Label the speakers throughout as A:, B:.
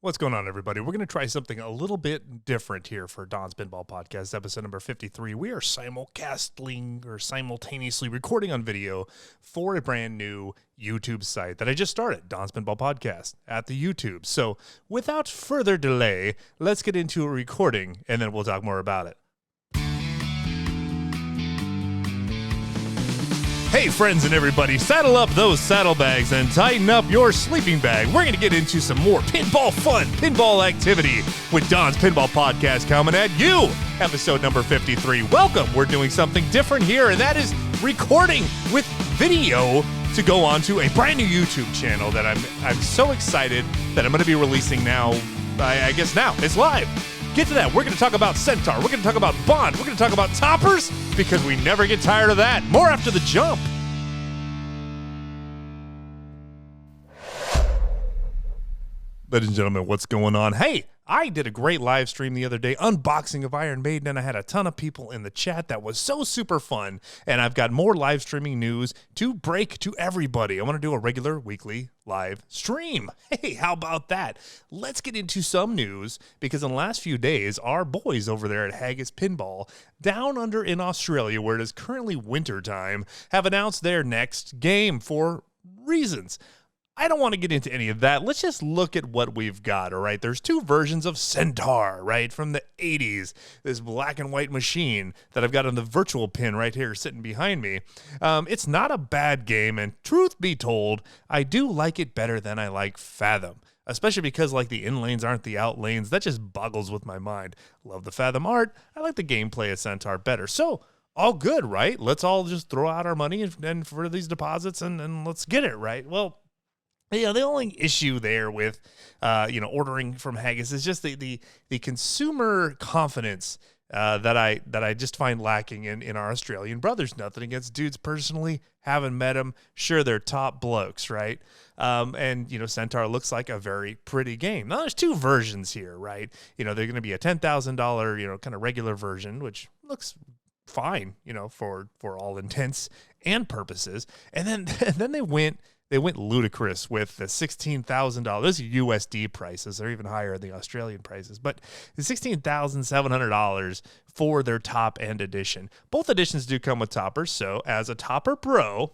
A: What's going on, everybody? We're going to try something a little bit different here for Don's Pinball Podcast, episode number 53. We are simultaneously recording on video for a brand new YouTube site that I just started, Don's Pinball Podcast, at the YouTube. So without further delay, let's get into a recording, and then we'll talk more about it. Hey friends and everybody, saddle up those saddlebags and tighten up your sleeping bag. We're going to get into some more pinball fun, pinball activity with Don's Pinball Podcast coming at you. Episode number 53. Welcome. We're doing something different here, and that is recording with video to go on to a brand new YouTube channel that I'm so excited that I'm going to be releasing now. I guess now. It's live. Get to that. We're going to talk about Centaur. We're going to talk about Bond. We're going to talk about toppers because we never get tired of that. More after the jump. Ladies and gentlemen, what's going on? Hey, I did a great live stream the other day, unboxing of Iron Maiden, and I had a ton of people in the chat. That was so super fun, and I've got more live streaming news to break to everybody. I want to do a regular weekly live stream. Hey, how about that? Let's get into some news, because in the last few days, our boys over there at Haggis Pinball, down under in Australia, where it is currently winter time, have announced their next game for reasons. I don't want to get into any of that. Let's just look at what we've got, all right? There's two versions of Centaur, right, from the 80s, this black and white machine that I've got on the virtual pin right here sitting behind me. It's not a bad game, and truth be told, I do like it better than I like Fathom, especially because, like, the in lanes aren't the out lanes. That just boggles with my mind. Love the Fathom art. I like the gameplay of Centaur better. So, all good, right? Let's all just throw out our money and for these deposits and let's get it, right? Well, yeah, the only issue there with, ordering from Haggis is just the consumer confidence that I just find lacking in our Australian brothers. Nothing against dudes personally, haven't met them. Sure, they're top blokes, right? And Centaur looks like a very pretty game. Now, there's two versions here, right? They're going to be a $10,000, kind of regular version, which looks fine, for all intents and purposes. And then they went ludicrous with the $16,000. Those are USD prices. They're even higher than the Australian prices. But the $16,700 for their top end edition. Both editions do come with toppers. So as a topper pro,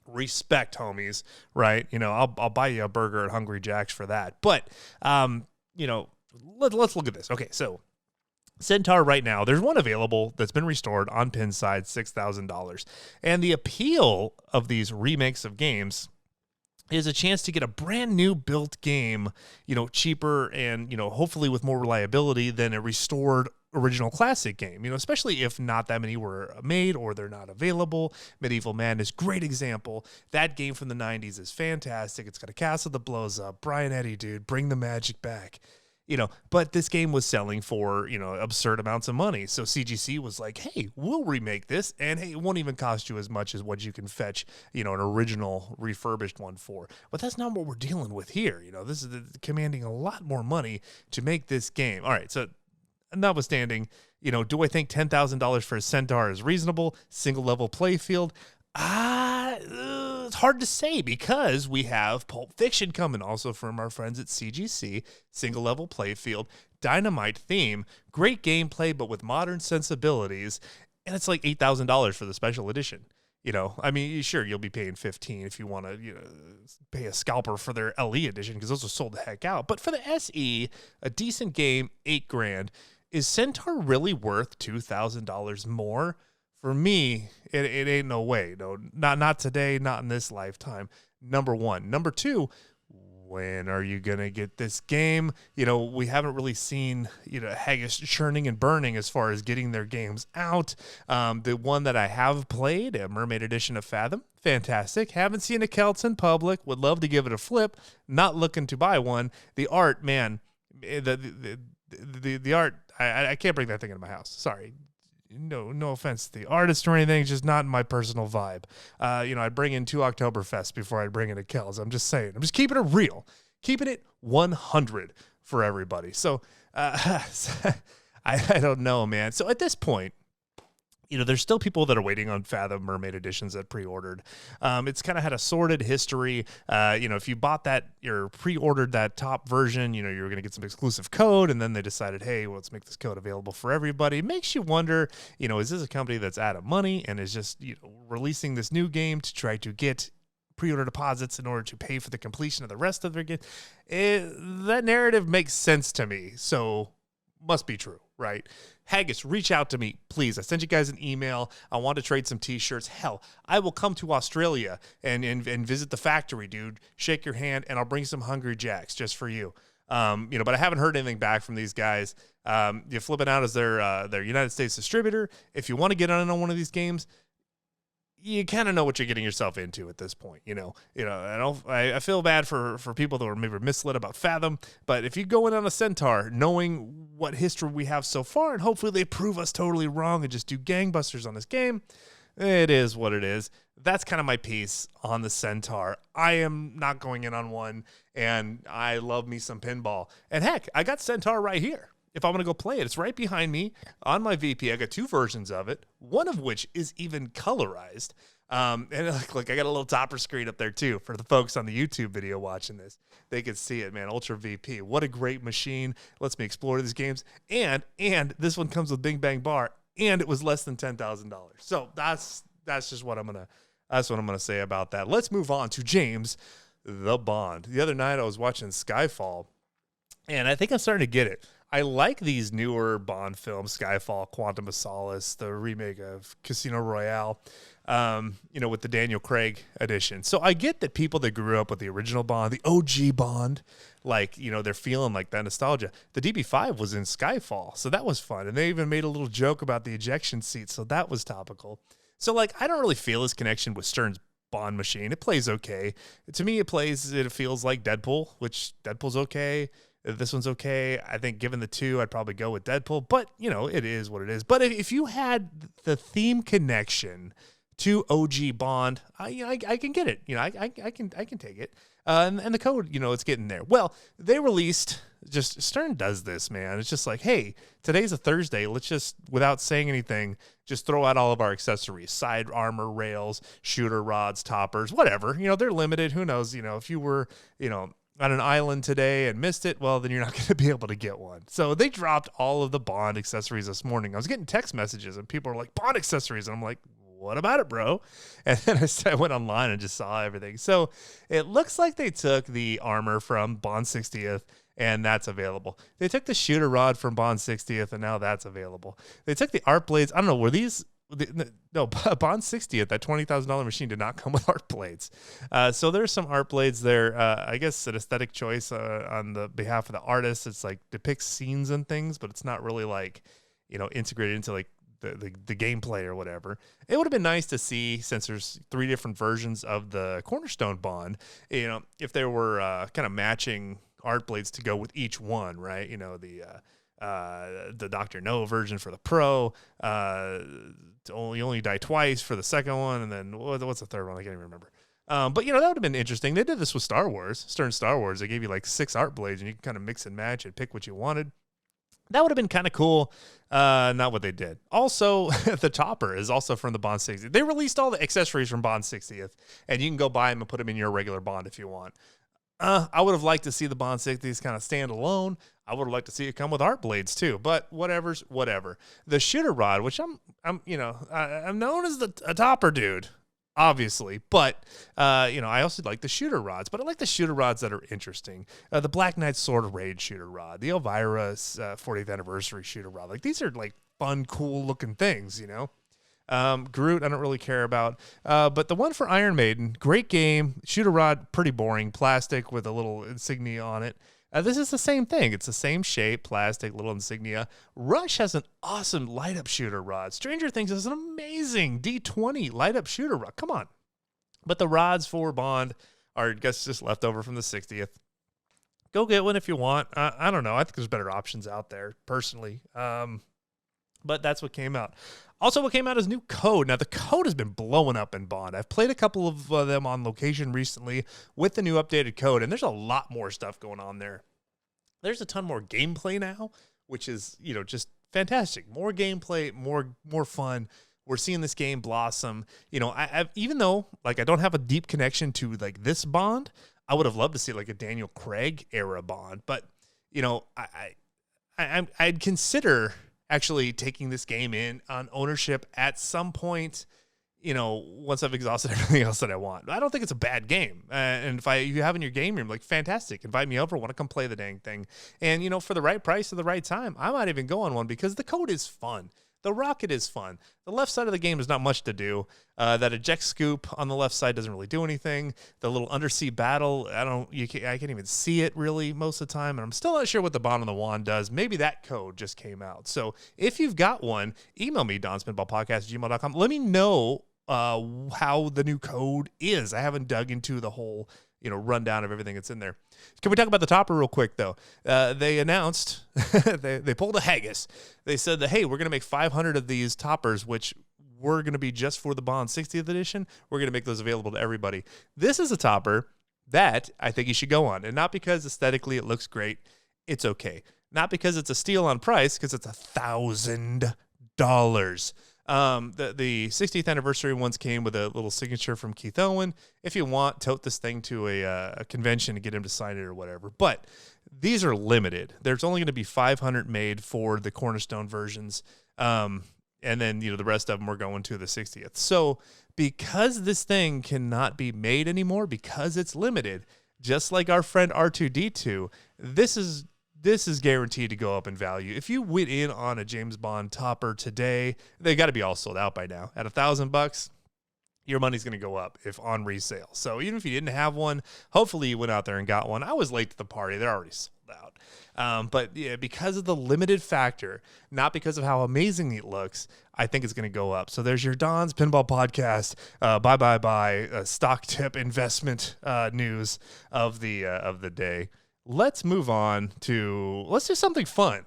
A: respect, homies, right? I'll buy you a burger at Hungry Jack's for that. But, let's look at this. Okay, so Centaur right now, there's one available that's been restored on Pinside, $6,000. And the appeal of these remakes of games is a chance to get a brand new built game, cheaper and, hopefully with more reliability than a restored original classic game, especially if not that many were made or they're not available. Medieval Madness, great example. That game from the 90s is fantastic. It's got a castle that blows up. Brian Eddy, dude, bring the magic back. But this game was selling for, absurd amounts of money. So CGC was like, hey, we'll remake this. And hey, it won't even cost you as much as what you can fetch, an original refurbished one for. But that's not what we're dealing with here. This is commanding a lot more money to make this game. All right. So notwithstanding, do I think $10,000 for a Centaur is reasonable? Single level play field? It's hard to say because we have Pulp Fiction coming also from our friends at CGC, single level playfield, dynamite theme, great gameplay, but with modern sensibilities. And it's like $8,000 for the special edition. Sure, you'll be paying $15,000 if you want to, pay a scalper for their LE edition because those are sold the heck out. But for the SE, a decent game, $8,000. Is Centaur really worth $2,000 more? For me, it ain't no way. No, not today, not in this lifetime. Number one. Number two, when are you going to get this game? We haven't really seen, Haggis churning and burning as far as getting their games out. The one that I have played, a Mermaid Edition of Fathom, fantastic. Haven't seen a Celts in public. Would love to give it a flip. Not looking to buy one. The art, man, the art, I can't bring that thing into my house. Sorry. No offense to the artist or anything, just not my personal vibe. I'd bring in 2 Oktoberfest before I'd bring in a Kells. I'm just saying. I'm just keeping it real. Keeping it 100 for everybody. So, I don't know, man. So at this point, there's still people that are waiting on Fathom Mermaid editions that pre-ordered. It's kind of had a sordid history. If you bought that, or pre-ordered that top version, you were going to get some exclusive code, and then they decided, hey, well, let's make this code available for everybody. It makes you wonder, is this a company that's out of money and is just, releasing this new game to try to get pre-order deposits in order to pay for the completion of the rest of their game? That narrative makes sense to me, so must be true, right? Haggis, reach out to me, please. I sent you guys an email. I want to trade some t-shirts. Hell, I will come to Australia and visit the factory, dude. Shake your hand, and I'll bring some Hungry Jacks just for you. But I haven't heard anything back from these guys. You flip it out as their United States distributor. If you want to get on one of these games, you kind of know what you're getting yourself into at this point. I feel bad for people that were maybe misled about Fathom, but if you go in on a Centaur, knowing what history we have so far, and hopefully they prove us totally wrong and just do gangbusters on this game, it is what it is. That's kind of my piece on the Centaur. I am not going in on one, and I love me some pinball. And heck, I got Centaur right here. If I'm going to go play it, it's right behind me on my VP. I got 2 versions of it, one of which is even colorized. And look, I got a little topper screen up there too for the folks on the YouTube video watching this. They can see it, man. Ultra VP. What a great machine. Lets me explore these games. And this one comes with Bing Bang Bar, and it was less than $10,000. So that's just what I'm gonna say about that. Let's move on to James the Bond. The other night I was watching Skyfall, and I think I'm starting to get it. I like these newer Bond films, Skyfall, Quantum of Solace, the remake of Casino Royale, with the Daniel Craig edition. So I get that people that grew up with the original Bond, the OG Bond, they're feeling like that nostalgia. The DB5 was in Skyfall, so that was fun. And they even made a little joke about the ejection seat, so that was topical. So, I don't really feel his connection with Stern's Bond machine. It plays okay. To me, it feels like Deadpool, which Deadpool's okay. This one's okay. I think given the 2, I'd probably go with Deadpool, but it is what it is. But if you had the theme connection to OG Bond, I can get it. I can take it. And the code, it's getting there. Well, they released, just Stern does this, man. It's just like, hey, today's a Thursday. Let's just, without saying anything, just throw out all of our accessories, side armor, rails, shooter rods, toppers, whatever. They're limited. Who knows? If you were, on an island today and missed it, well, then you're not going to be able to get one. So they dropped all of the Bond accessories this morning. I was getting text messages and people are like, Bond accessories. And I'm like, what about it, bro? And then I went online and just saw everything. So it looks like they took the armor from Bond 60th and that's available. They took the shooter rod from Bond 60th and now that's available. They took the art blades. I don't know, were these... No, Bond 60th, that $20,000 machine did not come with art blades. So there's some art blades there. I guess an aesthetic choice on the behalf of the artist. It's depicts scenes and things, but it's not really integrated into the gameplay or whatever. It would have been nice to see, since there's 3 different versions of the Cornerstone Bond, if there were kind of matching art blades to go with each one, right? The Dr. No version for the Pro, you only die twice for the second one, and then what's the third one? I can't even remember. But that would have been interesting. They did this with Star Wars, Stern Star Wars. They gave you 6 art blades, and you can kind of mix and match and pick what you wanted. That would have been kind of cool. Not what they did. Also, the topper is also from the Bond 60th. They released all the accessories from Bond 60th, and you can go buy them and put them in your regular Bond if you want. I would have liked to see the Bond 60s kind of stand alone. I would have liked to see it come with art blades too, but whatever's whatever. The shooter rod, which I'm known as a topper dude, obviously, but I also like the shooter rods, but I like the shooter rods that are interesting. The Black Knight Sword of Rage shooter rod, the Elvira's 40th anniversary shooter rod. These are fun, cool looking things, Groot, I don't really care about. But the one for Iron Maiden, great game. Shooter rod, pretty boring. Plastic with a little insignia on it. This is the same thing. It's the same shape, plastic, little insignia. Rush has an awesome light-up shooter rod. Stranger Things has an amazing D20 light-up shooter rod. Come on. But the rods for Bond are, I guess, just left over from the 60th. Go get one if you want. I don't know. I think there's better options out there, personally. But that's what came out. Also, what came out is new code. Now, the code has been blowing up in Bond. I've played a couple of them on location recently with the new updated code, and there's a lot more stuff going on there. There's a ton more gameplay now, which is, just fantastic. More gameplay, more fun we're seeing this game blossom. You know, I've even though like I don't have a deep connection to like this Bond, I would have loved to see like a Daniel Craig era Bond. But you know, I'd consider actually taking this game in on ownership at some point. You know, once I've exhausted everything else that I want. I don't think it's a bad game. And if you have in your game room, like, fantastic. Invite me over. Want to come play the dang thing. And, you know, for the right price at the right time, I might even go on one because the code is fun. The rocket is fun. The left side of the game is not much to do. That eject scoop on the left side doesn't really do anything. The little undersea battle, I can't even see it really most of the time. And I'm still not sure what the bottom of the wand does. Maybe that code just came out. So if you've got one, email me, donspinballpodcast@gmail.com. Let me know how the new code is. I haven't dug into the whole, you know, rundown of everything that's in there. Can we talk about the topper real quick, though? They announced, they pulled a Haggis. They said that, hey, we're going to make 500 of these toppers, which were going to be just for the Bond 60th edition. We're going to make those available to everybody. This is a topper that I think you should go on. And not because aesthetically it looks great. It's okay. Not because it's a steal on price, because it's $1,000. The 60th anniversary ones came with a little signature from Keith Owen. If you want, tote this thing to a convention and get him to sign it or whatever. But these are limited. There's only going to be 500 made for the Cornerstone versions. And then, you know, the rest of them are going to the 60th. So because this thing cannot be made anymore, because it's limited, just like our friend R2-D2, this is guaranteed to go up in value. If you went in on a James Bond topper today, they got to be all sold out by now. At $1,000, your money's going to go up if on resale. So even if you didn't have one, hopefully you went out there and got one. I was late to the party. They're already sold out. But yeah, because of the limited factor, not because of how amazing it looks, I think it's going to go up. So there's your Don's Pinball Podcast. Bye. Stock tip investment news of the day. Let's move on to, let's do something fun.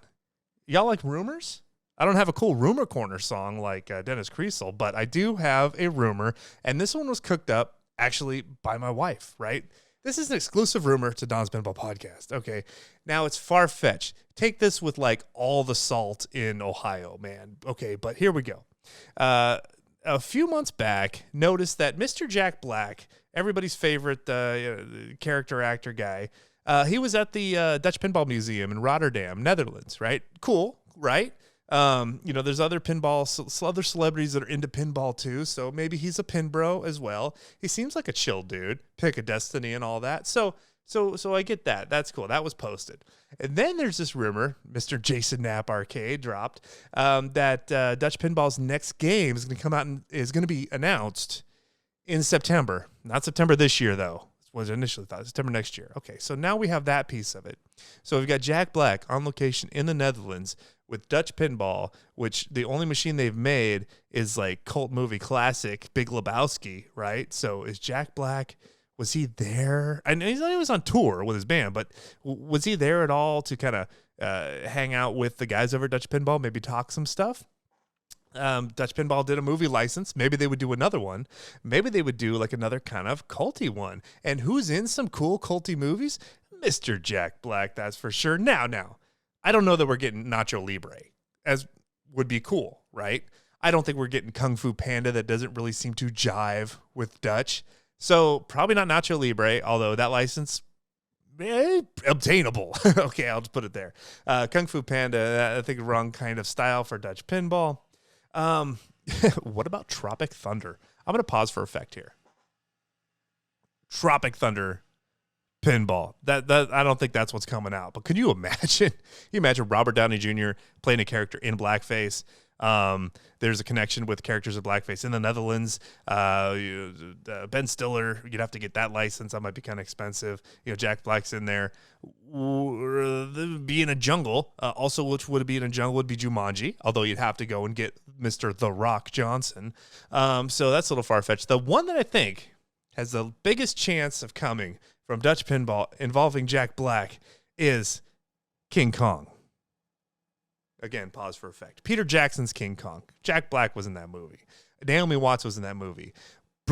A: Y'all like rumors? I don't have a cool rumor corner song like Dennis Kriesel, but I do have a rumor, and this one was cooked up actually by my wife, right? This is an exclusive rumor to Don's Pinball Podcast. Okay, now it's far-fetched. Take this with like all the salt in Ohio, man. Okay, but here we go. A few months back, noticed that Mr. Jack Black, everybody's favorite character actor guy, he was at the Dutch Pinball Museum in Rotterdam, Netherlands, right? Cool, right? You know, there's other other celebrities that are into pinball too, so maybe he's a pin bro as well. He seems like a chill dude, pick a destiny and all that. So I get that. That's cool. That was posted. And then there's this rumor, Mr. Jason Knapp Arcade dropped, that Dutch Pinball's next game is going to come out and is going to be announced in September. Not September this year, though. Was initially thought September next year. Okay, so now we have that piece of it. So we've got Jack Black on location in the Netherlands with Dutch Pinball, which the only machine they've made is like cult movie classic Big Lebowski, right? So is Jack Black, was he there? I know he was on tour with his band, but was he there at all to kind of hang out with the guys over at Dutch Pinball, maybe talk some stuff? Dutch Pinball did a movie license. Maybe they would do another one. Maybe they would do like another kind of culty one. And who's in some cool culty movies? Mr. Jack Black, that's for sure. Now, I don't know that we're getting Nacho Libre, as would be cool, right? I don't think we're getting Kung Fu Panda. That doesn't really seem to jive with Dutch. So probably not Nacho Libre, although that license, obtainable. Okay, I'll just put it there. Kung Fu Panda, I think wrong kind of style for Dutch Pinball. What about Tropic Thunder? I'm going to pause for effect here. Tropic Thunder Pinball. That I don't think that's what's coming out. But could you imagine? You imagine Robert Downey Jr. playing a character in blackface. There's a connection with characters of blackface in the Netherlands. Ben Stiller, you'd have to get that license. That might be kind of expensive. You know, Jack Black's in there. Be in a jungle. Also, which would be in a jungle would be Jumanji, although you'd have to go and get Mr. The Rock Johnson. So that's a little far-fetched. The one that I think has the biggest chance of coming from Dutch Pinball involving Jack Black is King Kong. Again, pause for effect. Peter Jackson's King Kong. Jack Black was in that movie. Naomi Watts was in that movie.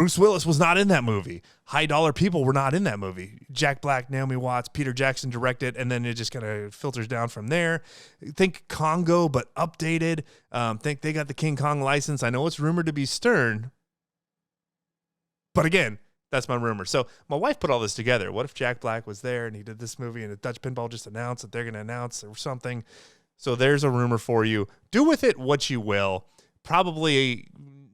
A: Bruce Willis was not in that movie. High dollar people were not in that movie. Jack Black, Naomi Watts, Peter Jackson directed, and then it just kind of filters down from there. Think Congo, but updated. Think they got the King Kong license. I know it's rumored to be Stern, but again, that's my rumor. So my wife put all this together. What if Jack Black was there and he did this movie and Dutch Pinball just announced that they're going to announce or something? So there's a rumor for you. Do with it what you will. Probably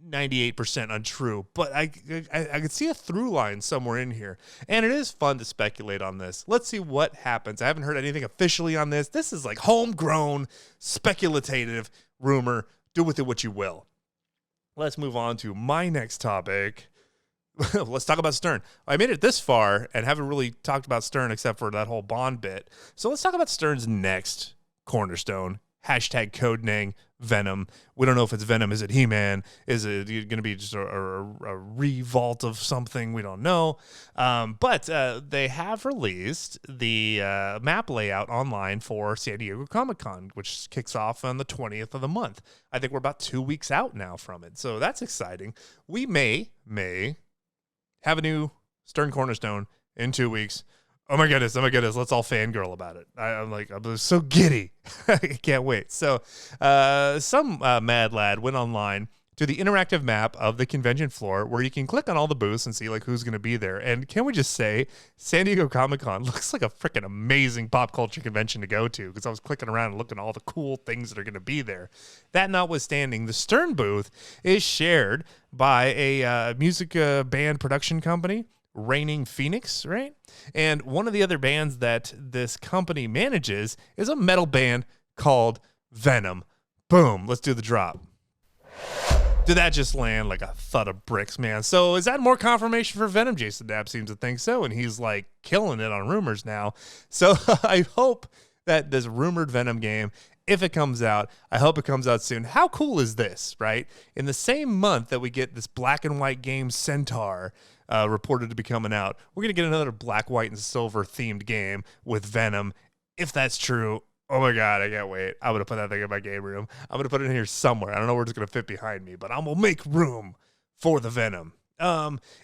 A: 98% untrue, but I could see a through line somewhere in here. And it is fun to speculate on this. Let's see what happens. I haven't heard anything officially on this. This is like homegrown, speculative rumor. Do with it what you will. Let's move on to my next topic. Let's talk about Stern. I made it this far and haven't really talked about Stern except for that whole Bond bit. So let's talk about Stern's next cornerstone. Hashtag codename Venom. We don't know if it's Venom. Is it He-Man? Is it going to be just a revault of something? We don't know. But they have released the map layout online for San Diego Comic-Con, which kicks off on the 20th of the month. I think we're about 2 weeks out now from it. So that's exciting. We may have a new Stern Cornerstone in 2 weeks. Oh my goodness. Let's all fangirl about it. I'm so giddy. I can't wait. So some mad lad went online to the interactive map of the convention floor where you can click on all the booths and see like who's going to be there. And can we just say San Diego Comic-Con looks like a freaking amazing pop culture convention to go to, because I was clicking around and looking at all the cool things that are going to be there. That notwithstanding, the Stern booth is shared by a music band production company, Reigning Phoenix, right? And one of the other bands that this company manages is a metal band called Venom. Boom, let's do the drop. Did that just land like a thud of bricks, man? So is that more confirmation for Venom? Jason Dabb seems to think so, and he's like killing it on rumors now. So I hope that this rumored Venom game, if it comes out, I hope it comes out soon. How cool is this, right? In the same month that we get this black and white game Centaur reported to be coming out, we're going to get another black, white, and silver themed game with Venom. If that's true, oh my God, I can't wait. I'm going to put that thing in my game room. I'm going to put it in here somewhere. I don't know where it's going to fit behind me, but I'm going to make room for the Venom.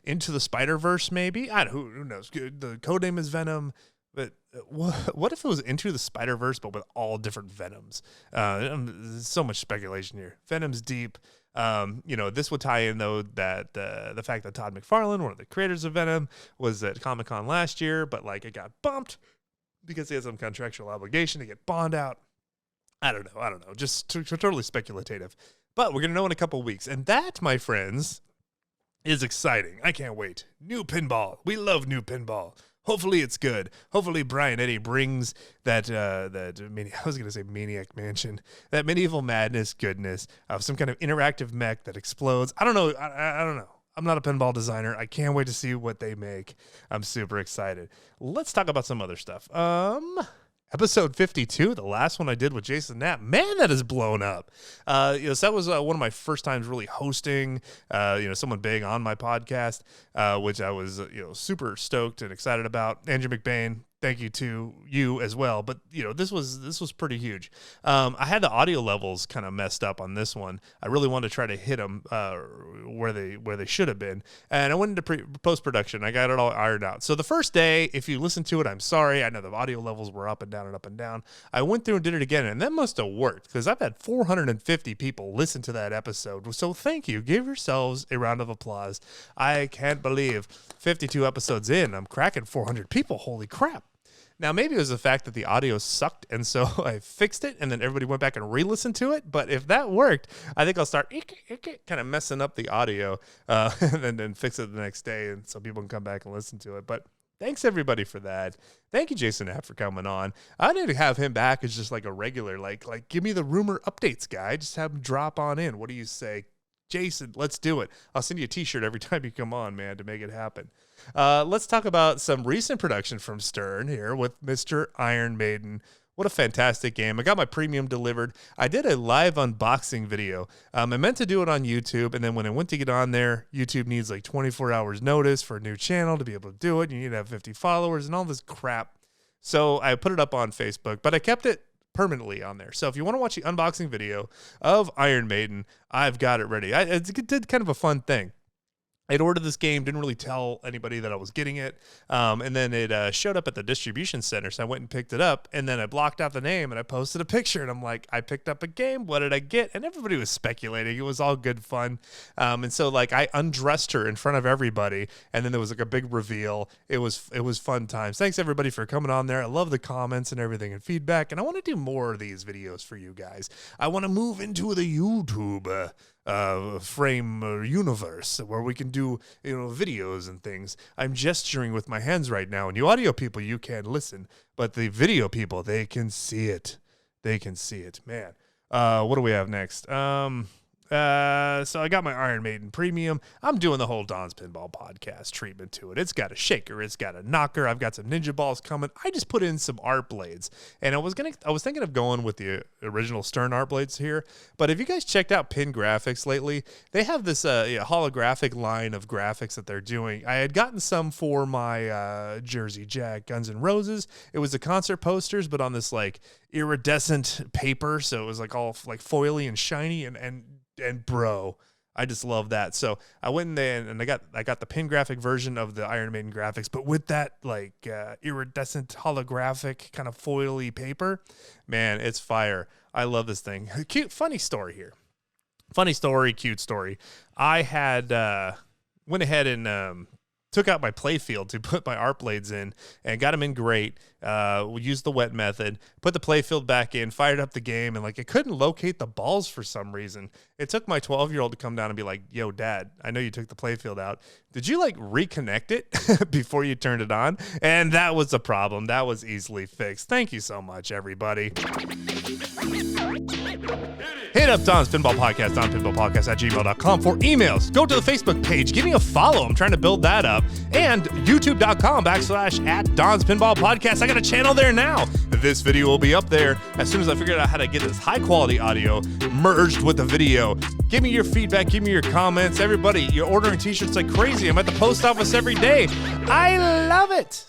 A: Into the Spider-Verse, maybe? Who knows? The codename is Venom, but what if it was Into the Spider-Verse, but with all different Venoms? There's so much speculation here. Venom's deep. This would tie in, though, that the fact that Todd McFarlane, one of the creators of Venom, was at Comic-Con last year, but like it got bumped because he has some contractual obligation to get Bond out. I don't know. Just totally speculative. But we're going to know in a couple of weeks. And that, my friends, is exciting. I can't wait. New pinball. We love new pinball. Hopefully it's good. Hopefully Brian Eddy brings that I was going to say Maniac Mansion, that medieval madness goodness of some kind of interactive mech that explodes. I don't know. I don't know. I'm not a pinball designer. I can't wait to see what they make. I'm super excited. Let's talk about some other stuff. Episode 52, the last one I did with Jason Knapp. Man, that has blown up. So that was one of my first times really hosting, someone big on my podcast, which I was, super stoked and excited about. Andrew McBain, thank you to you as well. But, this was pretty huge. I had the audio levels kind of messed up on this one. I really wanted to try to hit them where they should have been. And I went into post-production. I got it all ironed out. So the first day, if you listen to it, I'm sorry. I know the audio levels were up and down and up and down. I went through and did it again, and that must have worked because I've had 450 people listen to that episode. So thank you. Give yourselves a round of applause. I can't believe 52 episodes in, I'm cracking 400 people. Holy crap. Now, maybe it was the fact that the audio sucked, and so I fixed it, and then everybody went back and re-listened to it. But if that worked, I think I'll start kind of messing up the audio and then fix it the next day, and so people can come back and listen to it. But thanks, everybody, for that. Thank you, Jason Knapp, for coming on. I need to have him back as just like a regular, like give me the rumor updates guy. Just have him drop on in. What do you say? Jason, let's do it. I'll send you a t-shirt every time you come on, man, to make it happen. Let's talk about some recent production from Stern here with Mr. Iron Maiden. What a fantastic game. I got my premium delivered. I did a live unboxing video. I meant to do it on YouTube, and then when I went to get on there, YouTube needs like 24 hours notice for a new channel to be able to do it. You need to have 50 followers and all this crap. So I put it up on Facebook, but I kept it permanently on there. So if you want to watch the unboxing video of Iron Maiden, I've got it ready. I did kind of a fun thing. I'd ordered this game, didn't really tell anybody that I was getting it. And then it showed up at the distribution center. So I went and picked it up, and then I blocked out the name and I posted a picture, and I'm like, I picked up a game. What did I get? And everybody was speculating. It was all good fun. And so like I undressed her in front of everybody, and then there was like a big reveal. It was fun times. Thanks everybody for coming on there. I love the comments and everything and feedback. And I want to do more of these videos for you guys. I want to move into the YouTube frame universe where we can do videos and things. I'm gesturing with my hands right now, and you audio people, you can't listen, but the video people, they can see it. Man. What do we have next? So I got my Iron Maiden Premium. I'm doing the whole Don's Pinball Podcast treatment to it. It's got a shaker. It's got a knocker. I've got some ninja balls coming. I just put in some art blades, and I was thinking of going with the original Stern art blades here. But if you guys checked out Pin Graphics lately, they have this holographic line of graphics that they're doing. I had gotten some for my Jersey Jack Guns N' Roses. It was the concert posters, but on this like iridescent paper, so it was like all like foily and shiny, and bro, I just love that. So I went in there and I got the pin graphic version of the Iron Maiden graphics, but with that like iridescent holographic kind of foily paper. Man, it's fire. I love this thing. Funny story here. Cute story. I had went ahead and took out my playfield to put my art blades in and got them in great. We used the wet method, put the playfield back in, fired up the game, and like it couldn't locate the balls for some reason. It took my 12-year-old to come down and be like, yo, Dad, I know you took the playfield out. Did you like reconnect it before you turned it on? And that was the problem. That was easily fixed. Thank you so much, everybody. Hit up Don's Pinball Podcast, donpinballpodcast@gmail.com for emails. Go to the Facebook page. Give me a follow. I'm trying to build that up. And youtube.com/@Don's Pinball Podcast. I got a channel there now. This video will be up there as soon as I figure out how to get this high quality audio merged with the video. Give me your feedback. Give me your comments. Everybody, you're ordering t-shirts like crazy. I'm at the post office every day. I love it.